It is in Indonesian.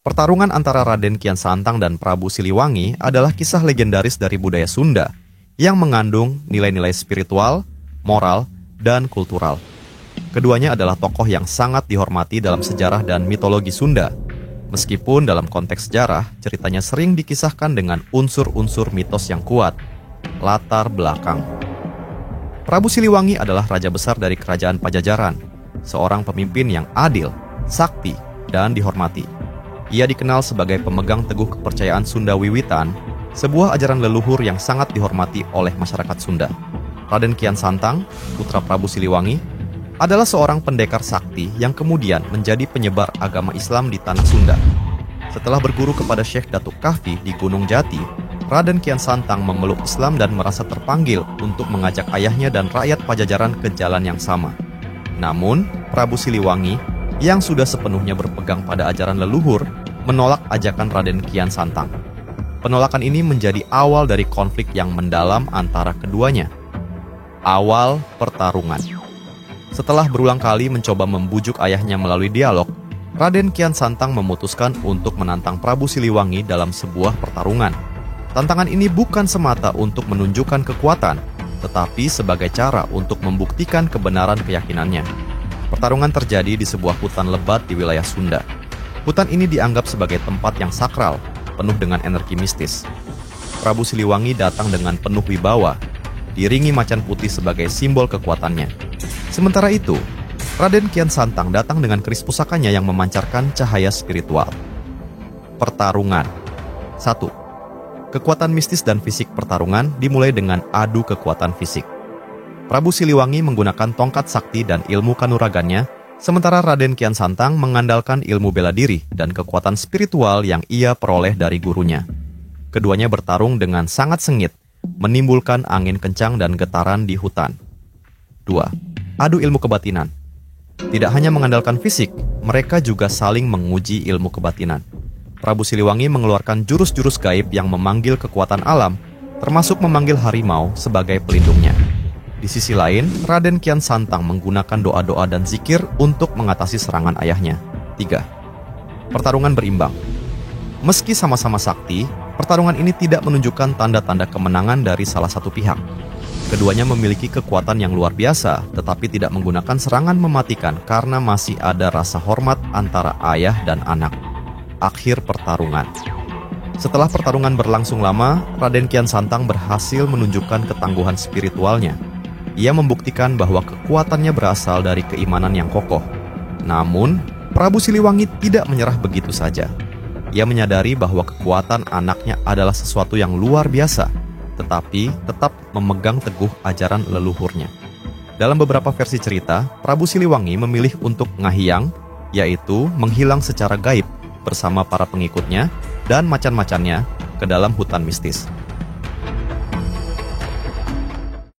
Pertarungan antara Raden Kian Santang dan Prabu Siliwangi adalah kisah legendaris dari budaya Sunda yang mengandung nilai-nilai spiritual, moral, dan kultural. Keduanya adalah tokoh yang sangat dihormati dalam sejarah dan mitologi Sunda. Meskipun dalam konteks sejarah, ceritanya sering dikisahkan dengan unsur-unsur mitos yang kuat. Latar belakang. Prabu Siliwangi adalah raja besar dari kerajaan Pajajaran, seorang pemimpin yang adil, sakti, dan dihormati. Ia dikenal sebagai pemegang teguh kepercayaan Sunda Wiwitan, sebuah ajaran leluhur yang sangat dihormati oleh masyarakat Sunda. Raden Kian Santang, putra Prabu Siliwangi, adalah seorang pendekar sakti yang kemudian menjadi penyebar agama Islam di tanah Sunda. Setelah berguru kepada Syekh Datuk Kahfi di Gunung Jati, Raden Kian Santang memeluk Islam dan merasa terpanggil untuk mengajak ayahnya dan rakyat Pajajaran ke jalan yang sama. Namun, Prabu Siliwangi yang sudah sepenuhnya berpegang pada ajaran leluhur menolak ajakan Raden Kian Santang. Penolakan ini menjadi awal dari konflik yang mendalam antara keduanya. Awal pertarungan. Setelah berulang kali mencoba membujuk ayahnya melalui dialog, Raden Kian Santang memutuskan untuk menantang Prabu Siliwangi dalam sebuah pertarungan. Tantangan ini bukan semata untuk menunjukkan kekuatan, tetapi sebagai cara untuk membuktikan kebenaran keyakinannya. Pertarungan terjadi di sebuah hutan lebat di wilayah Sunda. Hutan ini dianggap sebagai tempat yang sakral, penuh dengan energi mistis. Prabu Siliwangi datang dengan penuh wibawa, diiringi macan putih sebagai simbol kekuatannya. Sementara itu, Raden Kian Santang datang dengan keris pusakanya yang memancarkan cahaya spiritual. Pertarungan. 1. Kekuatan mistis dan fisik pertarungan dimulai dengan adu kekuatan fisik. Prabu Siliwangi menggunakan tongkat sakti dan ilmu kanuragannya, sementara Raden Kian Santang mengandalkan ilmu bela diri dan kekuatan spiritual yang ia peroleh dari gurunya. Keduanya bertarung dengan sangat sengit, menimbulkan angin kencang dan getaran di hutan. 2. Adu ilmu kebatinan. Tidak hanya mengandalkan fisik, mereka juga saling menguji ilmu kebatinan. Prabu Siliwangi mengeluarkan jurus-jurus gaib yang memanggil kekuatan alam, termasuk memanggil harimau sebagai pelindungnya. Di sisi lain, Raden Kian Santang menggunakan doa-doa dan zikir untuk mengatasi serangan ayahnya. 3. Pertarungan berimbang. Meski sama-sama sakti, pertarungan ini tidak menunjukkan tanda-tanda kemenangan dari salah satu pihak. Keduanya memiliki kekuatan yang luar biasa, tetapi tidak menggunakan serangan mematikan karena masih ada rasa hormat antara ayah dan anak. Akhir pertarungan. Setelah pertarungan berlangsung lama, Raden Kian Santang berhasil menunjukkan ketangguhan spiritualnya. Ia membuktikan bahwa kekuatannya berasal dari keimanan yang kokoh. Namun, Prabu Siliwangi tidak menyerah begitu saja. Ia menyadari bahwa kekuatan anaknya adalah sesuatu yang luar biasa, tetapi tetap memegang teguh ajaran leluhurnya. Dalam beberapa versi cerita, Prabu Siliwangi memilih untuk ngahiyang, yaitu menghilang secara gaib bersama para pengikutnya dan macan-macannya ke dalam hutan mistis.